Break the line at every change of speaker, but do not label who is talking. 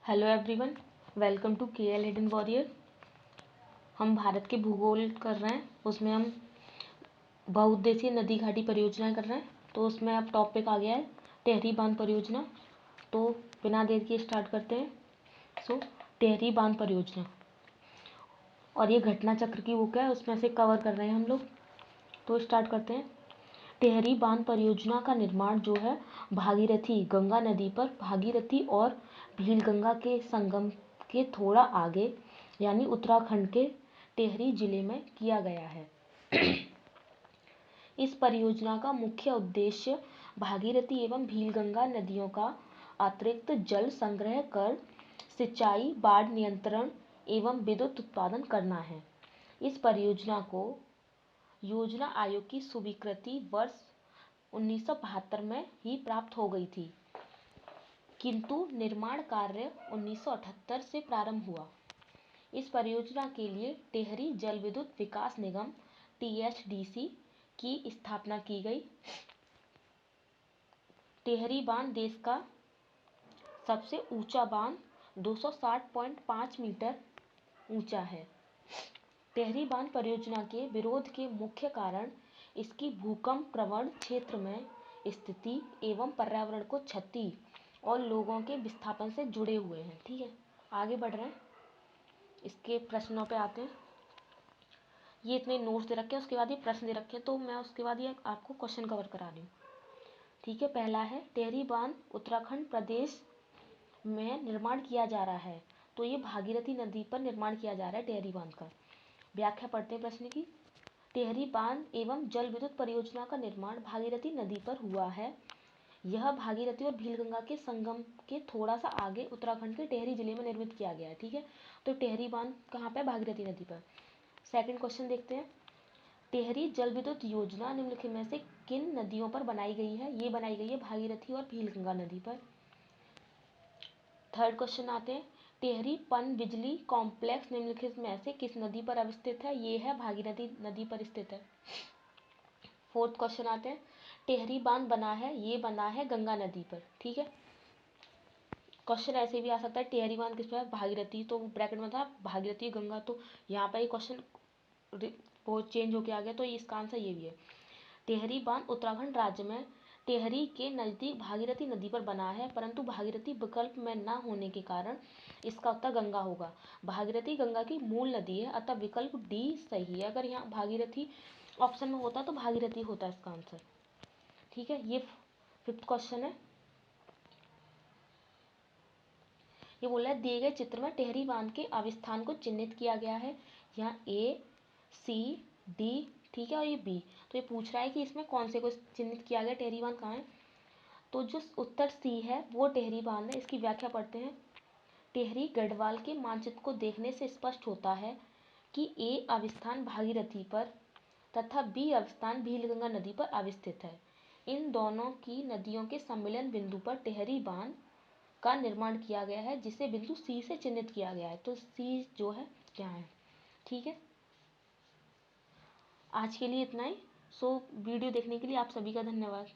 Hello everyone, welcome to KL hidden warrior. हम भारत के भूगोल कर रहे हैं, उसमें हम बहुउद्देशीय नदी घाटी परियोजनाएं कर रहे हैं। तो उसमें अब टॉपिक आ गया है टिहरी बांध परियोजना। तो बिना देर के स्टार्ट करते हैं। टिहरी बांध परियोजना और ये घटना चक्र की बुक है, उसमें से कवर कर रहे हैं हम लोग। तो स्टार्ट करते हैं। टिहरी बांध परियोजना का निर्माण जो है भागीरथी गंगा नदी पर भागीरथी और भीलगंगा के संगम के थोड़ा आगे यानी उत्तराखंड के टिहरी जिले में किया गया है। इस परियोजना का मुख्य उद्देश्य भागीरथी एवं भीलगंगा नदियों का अतिरिक्त जल संग्रह कर सिंचाई, बाढ़ नियंत्रण एवं विद्युत उत्पादन करना है। इस परियोजना को योजना आयोग की स्वीकृति वर्ष 1972 में ही प्राप्त हो गई थी, किंतु निर्माण कार्य 1978 से प्रारंभ हुआ। इस परियोजना के लिए टिहरी जल विद्युत विकास निगम THDC की स्थापना की गई। टिहरी बांध देश का सबसे ऊंचा बांध 260.5 मीटर ऊंचा है। टिहरी बांध परियोजना के विरोध के मुख्य कारण इसकी भूकंप प्रवण क्षेत्र में स्थिति एवं पर्यावरण को क्षति और लोगों के विस्थापन से जुड़े हुए हैं। ठीक है, आगे बढ़ रहे हैं, इसके प्रश्नों पे आते हैं। ये इतने नोट्स दे रखे हैं, उसके बाद ये प्रश्न दे रखे हैं, तो मैं उसके बाद ये आपको क्वेश्चन कवर करा रही हूँ। ठीक है, पहला है टिहरी बांध उत्तराखंड प्रदेश में निर्माण किया जा रहा है। तो ये भागीरथी नदी पर निर्माण किया जा रहा है टिहरी बांध का। व्याख्या पढ़ते हैं प्रश्न की। टिहरी बांध एवं जल विद्युत परियोजना का निर्माण भागीरथी नदी पर हुआ है। यह भागीरथी और भीलगंगा के संगम के थोड़ा सा आगे उत्तराखंड के टिहरी जिले में निर्मित किया गया है। ठीक है, तो टिहरी बांध कहाँ पे? भागीरथी नदी पर। सेकंड क्वेश्चन देखते हैं। टिहरी जल विद्युत योजना निम्नलिखित में से किन नदियों पर बनाई गई है? ये बनाई गई है भागीरथी और भीलगंगा नदी पर। थर्ड क्वेश्चन आते हैं। टिहरी पन बिजली कॉम्प्लेक्स निम्नलिखित में से किस नदी पर अवस्थित है? ये है भागीरथी नदी पर स्थित है। फोर्थ क्वेश्चन आते हैं। टिहरी बांध बना है, ये बना है गंगा नदी पर। ठीक है, क्वेश्चन ऐसे भी आ सकता है टिहरी बांध किस पर? भागीरथी, तो ब्रैकेट में था भागीरथी गंगा, तो यहाँ पर ये क्वेश्चन वो चेंज होके आ गया, तो इसका आंसर ये भी है। टिहरी बांध उत्तराखंड राज्य में टिहरी के नजदीक भागीरथी नदी पर बना है, परंतु भागीरथी विकल्प में न होने के कारण इसका उत्तर गंगा होगा। भागीरथी गंगा की मूल नदी है, अतः विकल्प D सही है। अगर यहाँ भागीरथी ऑप्शन में होता तो भागीरथी होता इसका आंसर। ठीक है, ये फिफ्थ क्वेश्चन है। ये बोला है दिए गए चित्र में टिहरी बांध के अवस्थान को चिन्हित किया गया है। यहाँ A, C, D, ठीक है, और ये B। तो ये पूछ रहा है कि इसमें कौन से को चिन्हित किया गया, टिहरी बांध कहाँ है? तो जो उत्तर C है वो टिहरी बांध है। इसकी व्याख्या पढ़ते हैं। टिहरी गढ़वाल के मानचित्र को देखने से स्पष्ट होता है कि A अवस्थान भागीरथी पर तथा B अवस्थान भीलगंगा नदी पर अवस्थित है। इन दोनों की नदियों के सम्मिलन बिंदु पर टिहरी बांध का निर्माण किया गया है, जिसे बिंदु C से चिन्हित किया गया है। तो C जो है यहाँ है। ठीक है, आज के लिए इतना ही। वीडियो देखने के लिए आप सभी का धन्यवाद।